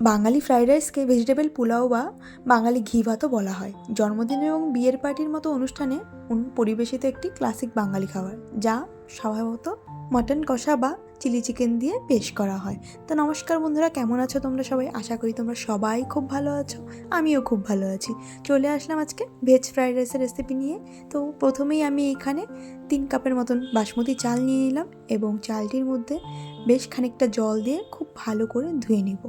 বাঙালি fried রাইসকে vegetable pulao বা বাঙালি ঘি ভাতও বলা হয়। জন্মদিন এবং বিয়ের পার্টির মতো অনুষ্ঠানে পরিবেশিত একটি ক্লাসিক বাঙালি খাবার, যা স্বভাবত মাটন কষা বা চিলি চিকেন দিয়ে পেশ করা হয়। তো নমস্কার বন্ধুরা, কেমন আছো তোমরা সবাই? আশা করি তোমরা সবাই খুব ভালো আছো, আমিও খুব ভালো আছি। চলে আসলাম আজকে ভেজ ফ্রাইড রাইসের রেসিপি নিয়ে। তো প্রথমেই আমি এখানে 3 কাপের মতন বাসমতি চাল নিয়ে নিলাম এবং চালটির মধ্যে বেশ খানিকটা জল দিয়ে খুব ভালো করে ধুয়ে নেব।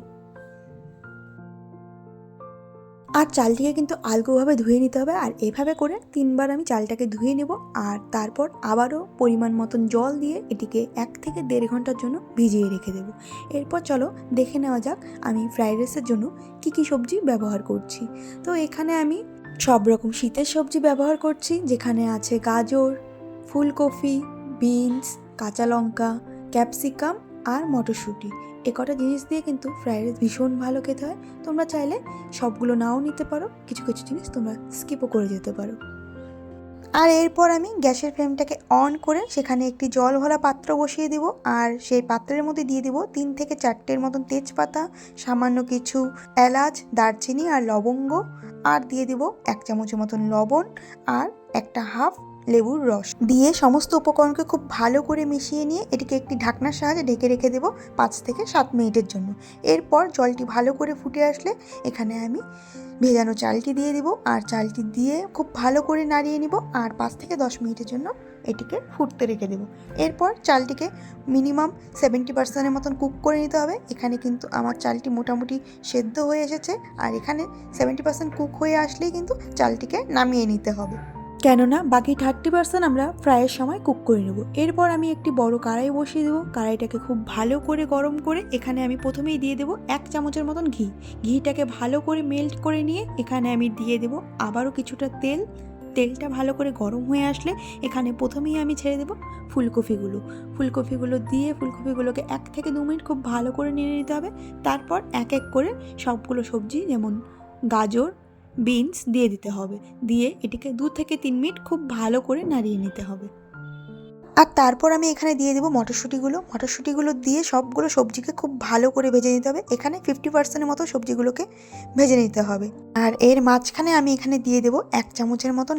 আর চালটিকে কিন্তু আলগোভাবে ধুয়ে নিতে হবে, আর এভাবে করে 3বার আমি চালটাকে ধুয়ে নেব। আর তারপর আবারও পরিমাণ মতন জল দিয়ে এটিকে 1 থেকে 1.5 ঘন্টার জন্য ভিজিয়ে রেখে দেব। এরপর চলো দেখে নেওয়া যাক আমি ফ্রাইড রাইসের জন্য কী সবজি ব্যবহার করছি। তো এখানে আমি সব রকম শীতের সবজি ব্যবহার করছি, যেখানে আছে গাজর, ফুলকপি, বিনস, কাঁচা লঙ্কা, ক্যাপসিকাম আর মটরশুঁটি। এ কটা জিনিস দিয়ে কিন্তু ফ্রাইড রাইস ভীষণ ভালো খেতে হয়। তোমরা চাইলে সবগুলো নাও নিতে পারো, কিছু কিছু জিনিস তোমরা স্কিপও করে যেতে পারো। আর এরপর আমি গ্যাসের ফ্লেমটাকে অন করে সেখানে একটি জল ভরা পাত্র বসিয়ে দেব। আর সেই পাত্রের মধ্যে দিয়ে দেব 3 থেকে 4টের মতন তেজপাতা, সামান্য কিছু এলাচ, দারচিনি আর লবঙ্গ, আর দিয়ে দেব 1 চামচের মতন লবণ আর একটা হাফ লেবুর রস দিয়ে সমস্ত উপকরণকে খুব ভালো করে মিশিয়ে নিয়ে এটিকে একটি ঢাকনার সাহায্যে ঢেকে রেখে দেব 5 থেকে 7 মিনিটের জন্য। এরপর জলটি ভালো করে ফুটে আসলে এখানে আমি ভেজানো চালটি দিয়ে দিব, আর চালটি দিয়ে খুব ভালো করে নাড়িয়ে নিব আর 5 থেকে 10 মিনিটের জন্য এটিকে ফুটতে রেখে দেব। এরপর চালটিকে মিনিমাম 70% মতন কুক করে নিতে হবে। এখানে কিন্তু আমার চালটি মোটামুটি সেদ্ধ হয়ে এসেছে, আর এখানে 70% কুক হয়ে আসলেই কিন্তু চালটিকে নামিয়ে নিতে হবে, কেননা বাকি 30% আমরা ফ্রাইয়ের সময় কুক করে নেব। এরপর আমি একটি বড় কড়াই বসিয়ে দেবো। কড়াইটাকে খুব ভালো করে গরম করে এখানে আমি প্রথমেই দিয়ে দেবো 1 চামচের মতন ঘি। ঘিটাকে ভালো করে মেল্ট করে নিয়ে এখানে আমি দিয়ে দেবো আবারও কিছুটা তেল। তেলটা ভালো করে গরম হয়ে আসলে এখানে প্রথমেই আমি ছেড়ে দেবো ফুলকপিগুলো দিয়ে ফুলকপিগুলোকে 1 থেকে 2 মিনিট খুব ভালো করে নেড়ে নিতে হবে। তারপর এক এক করে সবগুলো সবজি যেমন গাজর, বিনস দিয়ে দিতে হবে। দিয়ে এটিকে 2 থেকে 3 মিনিট খুব ভালো করে নাড়িয়ে নিতে হবে। আর তারপর আমি এখানে দিয়ে দেবো মটরশুঁটিগুলো দিয়ে সবগুলো সবজিকে খুব ভালো করে ভেজে নিতে হবে। এখানে 50%-এর মতো সবজিগুলোকে ভেজে নিতে হবে। আর এর মাঝখানে আমি এখানে দিয়ে দেবো 1 চামচের মতন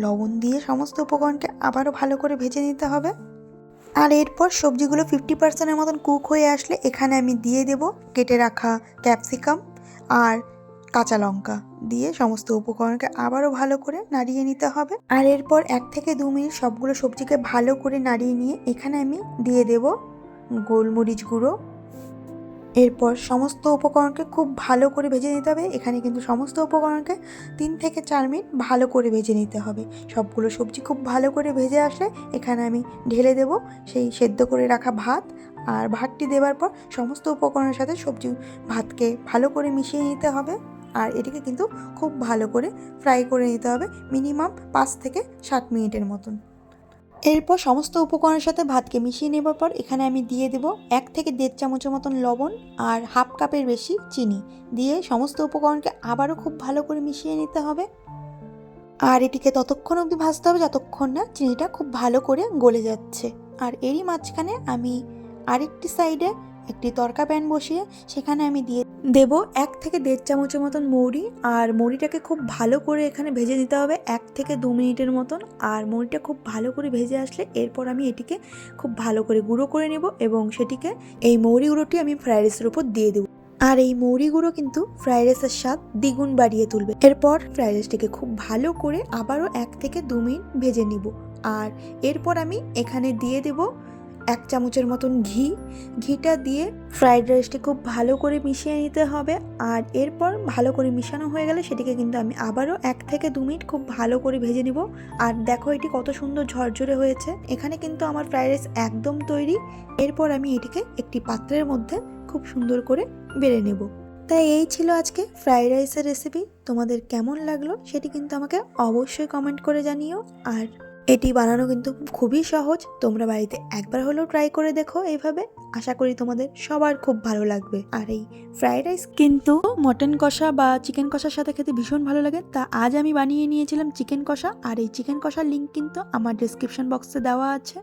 লবণ দিয়ে সমস্ত উপকরণকে আবারও ভালো করে ভেজে নিতে হবে। আর এরপর সবজিগুলো 50%-এর মতন কুক হয়ে আসলে এখানে আমি দিয়ে দেবো কেটে রাখা ক্যাপসিকাম আর কাঁচা লঙ্কা দিয়ে সমস্ত উপকরণকে আবারও ভালো করে নাড়িয়ে নিতে হবে। আর এরপর 1 থেকে 2 মিনিট সবগুলো সবজিকে ভালো করে নাড়িয়ে নিয়ে এখানে আমি দিয়ে দেব গোলমরিচ গুঁড়ো। এরপর সমস্ত উপকরণকে খুব ভালো করে ভেজে নিতে হবে। এখানে কিন্তু সমস্ত উপকরণকে 3 থেকে 4 মিনিট ভালো করে ভেজে নিতে হবে। সবগুলো সবজি খুব ভালো করে ভেজে আসলে এখানে আমি ঢেলে দেব সেই সেদ্ধ করে রাখা ভাত। আর ভাতটি দেওয়ার পর সমস্ত উপকরণের সাথে ভাতকে ভালো করে মিশিয়ে নিতে হবে। আর এটিকে কিন্তু খুব ভালো করে ফ্রাই করে নিতে হবে মিনিমাম 5 থেকে 7 মিনিটের মতন। এরপর সমস্ত উপকরণের সাথে ভাতকে মিশিয়ে নেবার পর এখানে আমি দিয়ে দেব 1 থেকে 1.5 চামচের মতন লবণ আর হাফ কাপের বেশি চিনি দিয়ে সমস্ত উপকরণকে আবারও খুব ভালো করে মিশিয়ে নিতে হবে। আর এটিকে ততক্ষণ অবধি ভাজতে হবে যতক্ষণ না চিনিটা খুব ভালো করে গলে যাচ্ছে। আর এরই মাঝখানে আমি আরেকটি সাইডে একটি তড়কা প্যান বসিয়ে সেখানে আমি দিয়ে দেব 1 থেকে 1.5 চামচের মতন মৌরি। আর মৌরিটাকে খুব ভালো করে এখানে ভেজে নিতে হবে 1 থেকে 2 মিনিটের মতন। আর মৌরিটা খুব ভালো করে ভেজে আসলে এরপর আমি এটিকে খুব ভালো করে গুঁড়ো করে নেব এবং সেটিকে এই মৌরি গুঁড়োটি আমি ফ্রাইড রাইসের উপর দিয়ে দেবো। আর এই মৌরি গুঁড়ো কিন্তু ফ্রাইড রাইসের স্বাদ দ্বিগুণ বাড়িয়ে তুলবে। এরপর ফ্রাইড রাইসটিকে খুব ভালো করে আবারও 1 থেকে 2 মিনিট ভেজে নিব। আর এরপর আমি এখানে দিয়ে দেব 1 চামচের মতন ঘিটা দিয়ে ফ্রাইড রাইসটি খুব ভালো করে মিশিয়ে নিতে হবে। আর এরপর ভালো করে মিশানো হয়ে গেলে সেটিকে কিন্তু আমি আবারও 1 থেকে 2 মিনিট খুব ভালো করে ভেজে নিব। আর দেখো এটি কত সুন্দর ঝরঝরে হয়েছে। এখানে কিন্তু আমার ফ্রাইড রাইস একদম তৈরি। এরপর আমি এটিকে একটি পাত্রের মধ্যে খুব সুন্দর করে বেড়ে নেব। তাই এই ছিল আজকে ফ্রাইড রাইসের রেসিপি। তোমাদের কেমন লাগলো সেটি কিন্তু আমাকে অবশ্যই কমেন্ট করে জানিও। আর এটি বানানো কিন্তু খুবই সহজ, তোমরা বাড়িতে একবার হলেও ট্রাই করে দেখো এইভাবে। আশা করি তোমাদের সবার খুব ভালো লাগবে। আর এই ফ্রাইড রাইস কিন্তু মটন কষা বা চিকেন কষার সাথে খেতে ভীষণ ভালো লাগে। তা আজ আমি বানিয়ে নিয়েছিলাম চিকেন কষা, আর এই চিকেন কষার লিঙ্ক কিন্তু আমার ডেসক্রিপশন বক্সে দেওয়া আছে।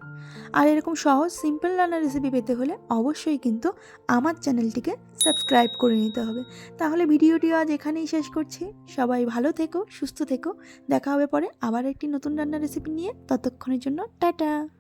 আর এরকম সহজ সিম্পল রান্নার রেসিপি পেতে হলে অবশ্যই কিন্তু আমার চ্যানেলটিকে সাবস্ক্রাইব করে নিতে হবে। তাহলে ভিডিওটি আজ এখানেই শেষ করছি। সবাই ভালো থেকো, সুস্থ থেকো। দেখা হবে পরে আবার একটি নতুন রান্নার রেসিপি নিয়ে। ততক্ষণের জন্য টাটা।